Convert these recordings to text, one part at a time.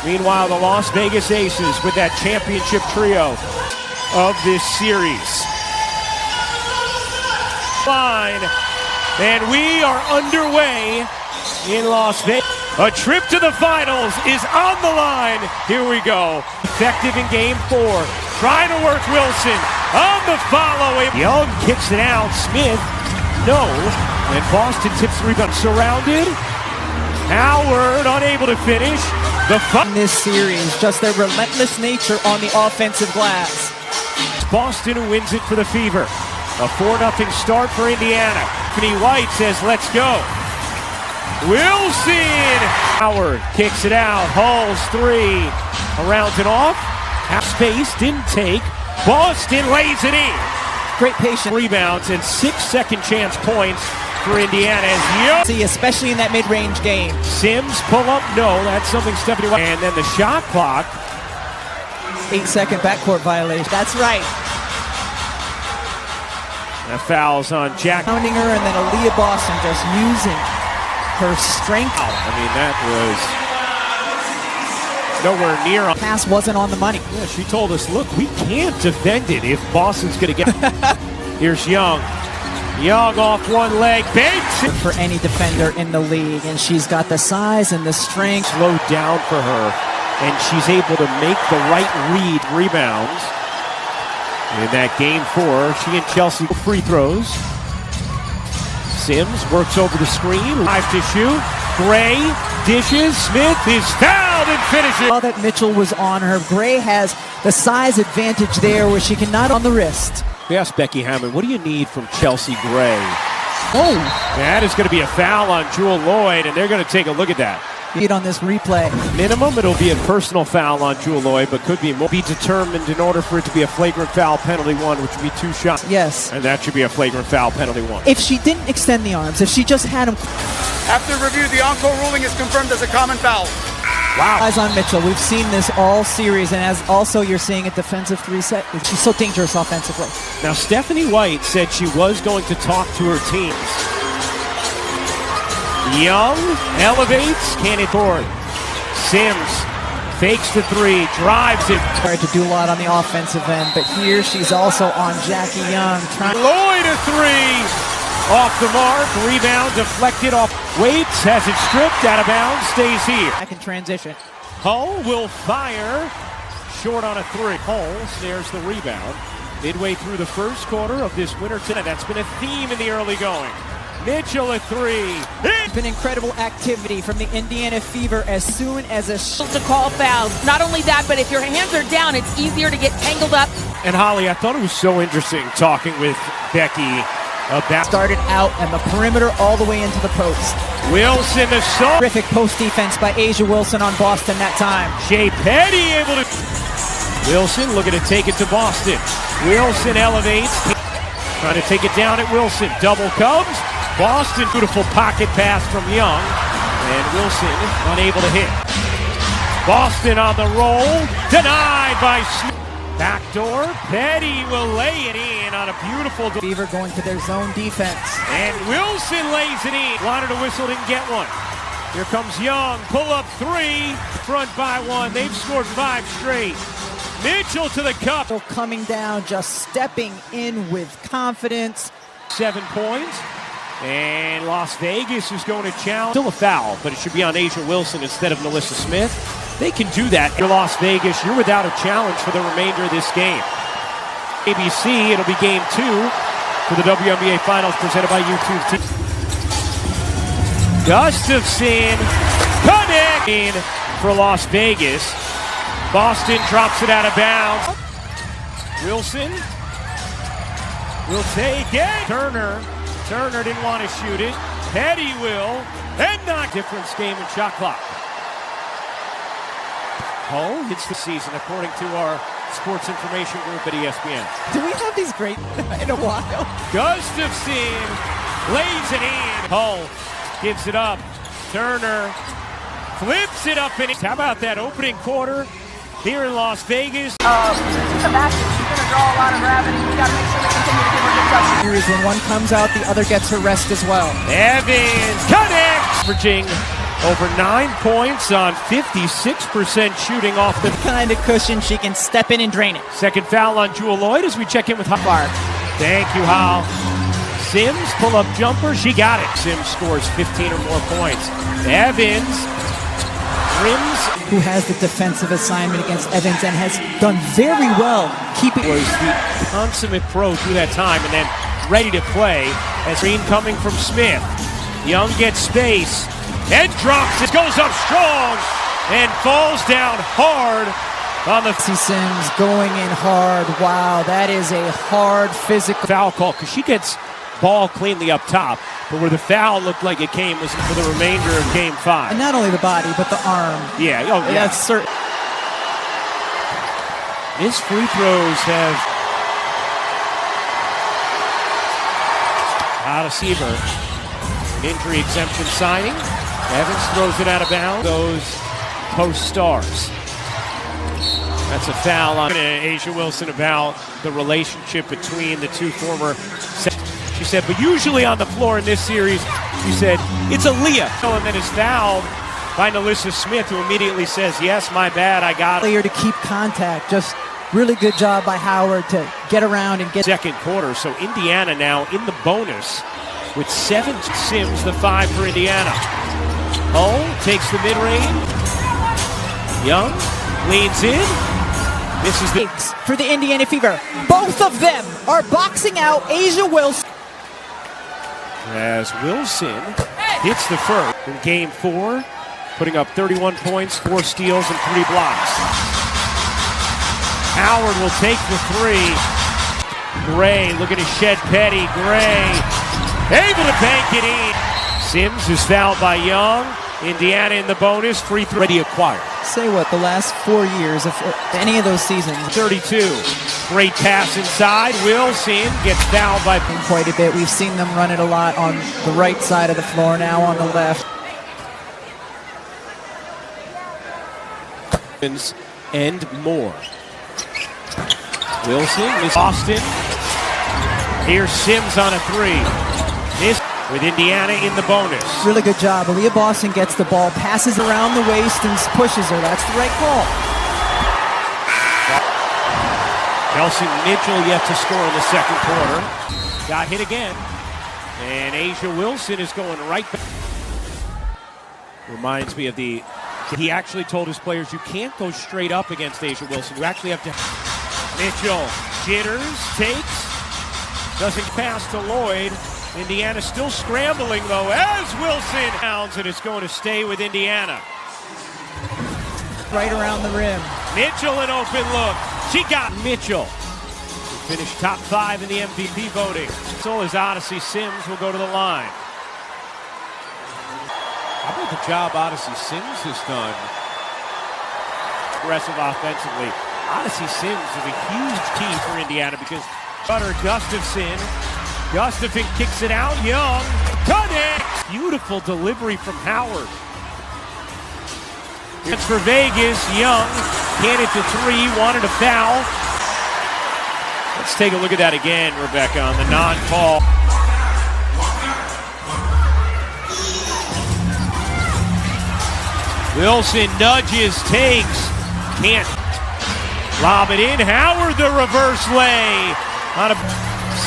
Meanwhile, the Las Vegas Aces with that championship trio of this series. Fine, and we are underway in Las Vegas. A trip to the finals is on the line. Here we go. Effective in game 4. Trying to work Wilson on the follow. Young kicks it out. Smith, no. And Boston tips the rebound. Surrounded. Howard unable to finish. In this series, just their relentless nature on the offensive glass. Boston who wins it for the Fever. A 4-0 start for Indiana. Anthony White says, let's go. Wilson! Howard kicks it out. Hull's 3. Around and off. Half space, didn't take. Boston lays it in. Great patience. Rebounds and 6 second chance points for Indiana. As See, especially in that mid-range game. Sims pull up, no, that's something Stephanie White. And then the shot clock. 8-second backcourt violation. That's right. The fouls on Jack. Pounding her, and then Aaliyah Boston just using her strength. I mean, that was nowhere near. Pass wasn't on the money. Yeah, she told us, look, we can't defend it if Boston's going to get. Here's Young. Young off one leg, banks it. For any defender in the league, and she's got the size and the strength. Slowed down for her, and she's able to make the right read rebounds. In that game 4, she and Chelsea free throws. Sims works over the screen, 5 to shoot. Gray dishes, Smith is fouled and finishes. Saw that Mitchell was on her. Gray has the size advantage there where she cannot on the wrist. We asked Becky Hammond, what do you need from Chelsea Gray? Oh! That is going to be a foul on Jewel Lloyd, and they're going to take a look at that. On this replay. Minimum, it'll be a personal foul on Jewel Lloyd, but could be more. Be determined in order for it to be a flagrant foul penalty 1, which would be 2 shots. Yes. And that should be a flagrant foul penalty 1. If she didn't extend the arms, if she just had him. After review, the encore ruling is confirmed as a common foul. Wow. Eyes on Mitchell. We've seen this all series, and as also you're seeing a defensive 3-set. She's so dangerous offensively. Now, Stephanie White said she was going to talk to her teams. Young elevates, can it board? Sims fakes the 3, drives it. Tried to do a lot on the offensive end, but here she's also on Jackie Young. Lloyd a 3, off the mark, rebound deflected off. Waits, has it stripped, out of bounds, stays here. Back in transition. Hull will fire, short on a 3. Hull snares the rebound. Midway through the first quarter of this winter tonight, that's been a theme in the early going. Mitchell a 3. It's been incredible activity from the Indiana Fever as soon as to call fouls. Not only that, but if your hands are down, it's easier to get tangled up. And Holly, I thought it was so interesting talking with Becky about. Started out on the perimeter all the way into the post. Wilson the shot. Terrific post defense by Asia Wilson on Boston that time. Shea Petty able to. Wilson looking to take it to Boston. Wilson elevates. Trying to take it down at Wilson. Double comes. Boston, beautiful pocket pass from Young, and Wilson unable to hit. Boston on the roll, denied by Smith. Backdoor, Petty will lay it in on a beautiful. Fever going to their zone defense. And Wilson lays it in. Wanted to whistle, didn't get one. Here comes Young, pull up 3, front by 1. They've scored 5 straight. Mitchell to the cup. Coming down, just stepping in with confidence. 7 points. And Las Vegas is going to challenge. Still a foul, but it should be on Asia Wilson instead of Melissa Smith. They can do that. You're Las Vegas, you're without a challenge for the remainder of this game. ABC, it'll be game 2 for the WNBA Finals presented by YouTube TV. Gustafson connecting for Las Vegas. Boston drops it out of bounds. Wilson will take it. Turner didn't want to shoot it. Petty will. And not difference game in shot clock. Hull hits the season according to our sports information group at ESPN. Do we have these great in a while? Gustafson lays it in. Hull gives it up. Turner flips it up. And how about that opening quarter here in Las Vegas? Sebastian, she's going to draw a lot of gravity. We got to make sure we continue to give her good touches. When one comes out, the other gets her rest as well. Evans connects. Averaging Over 9 points on 56% shooting off the Kind of cushion, she can step in and drain it. second foul on Jewel Lloyd as we check in with Hubbard. Thank you, Hal. Sims, pull-up jumper, she got it. Sims scores 15 or more points. Evans, rims. Who has the defensive assignment against Evans and has done very well keeping. Was the consummate pro through that time and then ready to play as green coming from Smith. Young gets space and drops it, goes up strong and falls down hard on the Sims going in hard. Wow, that is a hard physical foul call because she gets ball cleanly up top, but where the foul looked like it came was for the remainder of game 5. And not only the body, but the arm. Yeah, oh yeah. That's certain. His free throws have out of Seaver. Injury exemption signing. Evans throws it out of bounds. Those post stars. That's a foul on Asia Wilson about the relationship between the two former. She said, but usually on the floor in this series, she said, it's Aaliyah. And then is fouled by Nalissa Smith, who immediately says, yes, my bad, I got it. Player to keep contact. Just really good job by Howard to get around and get. Second quarter, so Indiana now in the bonus with 7. Sims, the 5 for Indiana. Hull takes the mid-range. Young leans in. This is the for the Indiana Fever. Both of them are boxing out Asia Wilson. As Wilson hits the first in game 4, putting up 31 points, 4 steals, and 3 blocks. Howard will take the 3. Gray looking to shed Petty. Gray able to bank it in. Sims is fouled by Young. Indiana in the bonus. Free throw ready acquired. Say what, the last 4 years of any of those seasons. 32. Great pass inside. Wilson gets fouled by Quite a bit. We've seen them run it a lot on the right side of the floor, now on the left. And more. Wilson, Miss Austin. Here's Sims on a 3. This with Indiana in the bonus. Really good job. Aaliyah Boston gets the ball, passes around the waist and pushes her. That's the right call. Kelsey Mitchell yet to score in the second quarter. Got hit again. And Asia Wilson is going right back. Reminds me of he actually told his players, you can't go straight up against Asia Wilson. You actually have to. Mitchell jitters, takes, doesn't pass to Lloyd. Indiana still scrambling though as Wilson pounds, and it's going to stay with Indiana. Right around the rim. Mitchell an open look. She got Mitchell. Finished top 5 in the MVP voting. So as Odyssey Sims will go to the line. How about the job Odyssey Sims has done? Aggressive offensively. Odyssey Sims is a huge key for Indiana because Butter Gustafson kicks it out. Young connects. Beautiful delivery from Howard. It's for Vegas. Young can't hit the 3. Wanted a foul. Let's take a look at that again, Rebecca, on the non-call. Wilson nudges, takes, can't lob it in. Howard the reverse lay on a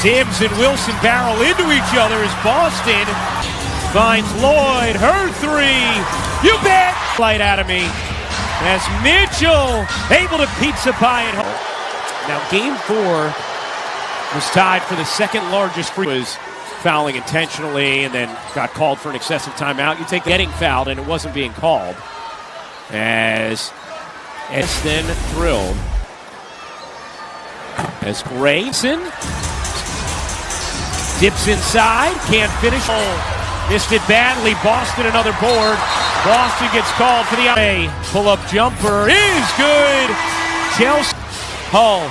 Sims and Wilson barrel into each other as Boston finds Lloyd, her 3. You bet! Light out of me as Mitchell able to pizza pie it home. Now game 4 was tied for the second largest free. Was fouling intentionally and then got called for an excessive timeout. You take getting fouled and it wasn't being called. As then thrilled as Grayson dips inside, can't finish. Oh, missed it badly. Boston another board. Boston gets called for the pull-up jumper is good. Chelsea Hull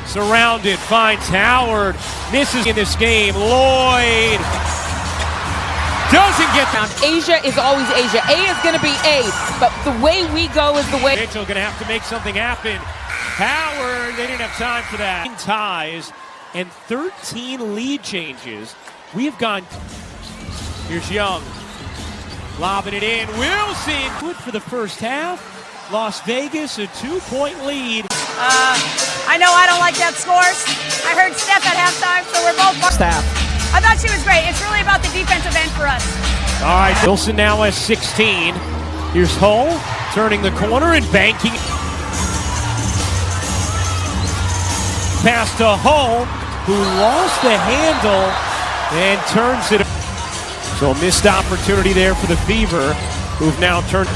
surrounded, finds Howard, misses in this game. Lloyd doesn't get down. Asia is always Asia. A is going to be A, but the way we go is the way. Mitchell going to have to make something happen. Howard, they didn't have time for that. Ties and 13 lead changes. We have gone. Here's Young. Lobbing it in. Wilson. Good for the first half. Las Vegas, a 2-point lead. I know I don't like that scores. I heard Steph at halftime, so we're both... Staff. I thought she was great. It's really about the defensive end for us. All right, Wilson now has 16. Here's Hull turning the corner and banking. Pass to Hull, who lost the handle and turns it. So a missed opportunity there for the Fever, who've now turned.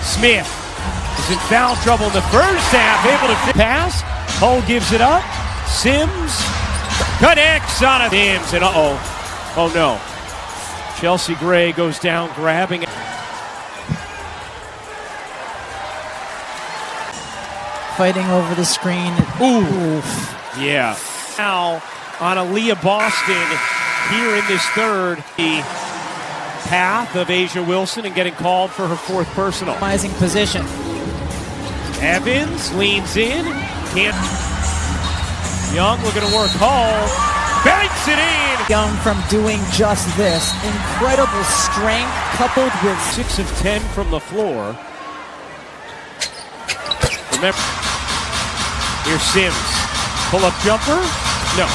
Smith is in foul trouble in the first half, able to pass. Hull gives it up. Sims connects on a Sims, and oh no. Chelsea Gray goes down, grabbing it. Fighting over the screen. Ooh. Yeah. Now on Aaliyah Boston here in this third. The path of Asia Wilson and getting called for her fourth personal. Rising position. Evans leans in. Can't. Young looking to work. Hull banks it in. Young from doing just this. Incredible strength coupled with 6 of 10 from the floor. Remember, here's Sims. Pull-up jumper. No.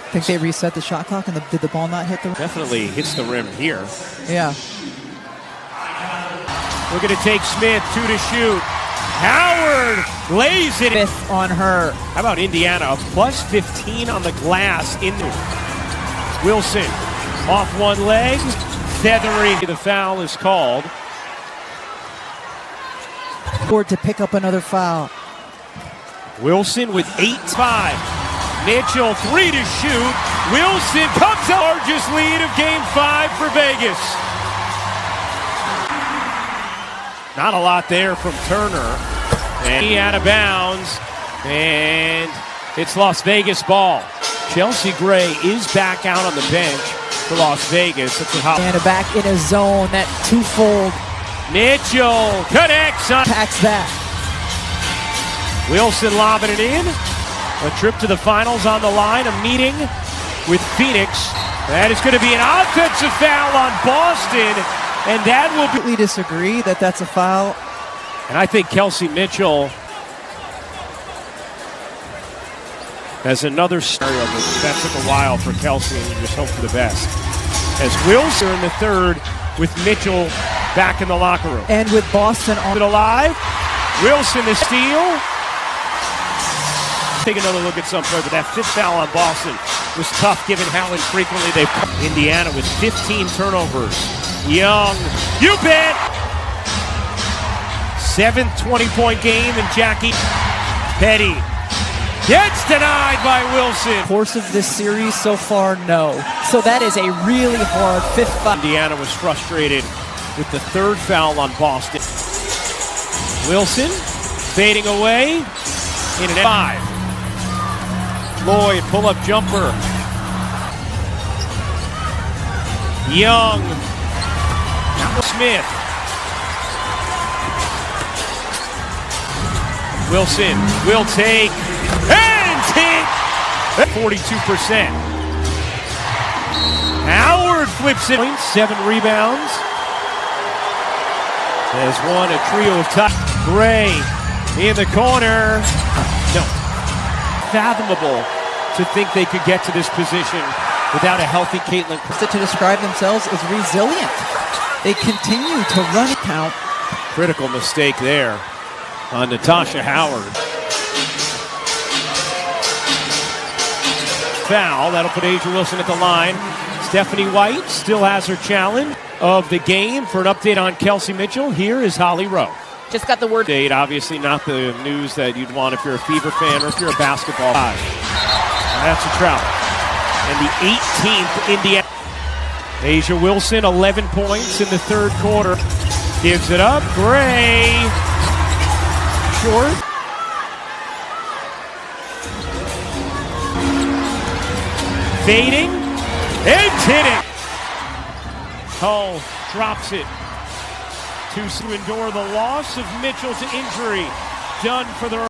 I think they reset the shot clock, and did the ball not hit the rim? Definitely hits the rim here. Yeah. We're going to take Smith, 2 to shoot. Howard lays it. Fifth on her. How about Indiana? Plus 15 on the glass. Wilson off one leg. Feathery. The foul is called. Forward to pick up another foul. Wilson with 8-5. Mitchell, 3 to shoot. Wilson comes out. Largest lead of Game 5 for Vegas. Not a lot there from Turner. And he out of bounds. And it's Las Vegas ball. Chelsea Gray is back out on the bench for Las Vegas. That's what And back in a zone, that twofold. Mitchell connects on. Packs that. Wilson lobbing it in. A trip to the finals on the line. A meeting with Phoenix. That is going to be an offensive foul on Boston. And that will be... Completely disagree that that's a foul. And I think Kelsey Mitchell has another scenario, but that took a while for Kelsey, and you just hope for the best. As Wilson in the third with Mitchell back in the locker room. And with Boston on it alive. Wilson the steal. Take another look at some play, but that fifth foul on Boston was tough given how infrequently they've come. Indiana with 15 turnovers. Young, you bet! 7th 20-point game, and Jackie Petty gets denied by Wilson. Course of this series so far, no. So that is a really hard fifth foul. Indiana was frustrated with the third foul on Boston. Wilson fading away in an 5. Lloyd, pull-up jumper. Young. Smith. Wilson will take and hit. 42%. Howard flips it. 7 rebounds. Has won a trio of touch. Gray in the corner. No. Fathomable to think they could get to this position without a healthy Caitlin. To describe themselves as resilient. They continue to run count. Critical mistake there on Natasha Howard. Foul, that'll put Asia Wilson at the line. Stephanie White still has her challenge of the game. For an update on Kelsey Mitchell, here is Holly Rowe. Just got the word. Update, obviously not the news that you'd want if you're a Fever fan or if you're a basketball fan. That's a travel. And the 18th Indiana. Asia Wilson, 11 points in the third quarter. Gives it up. Gray. Short. Fading. And hitting. Hull drops it. To endure the loss of Mitchell to injury. Done for the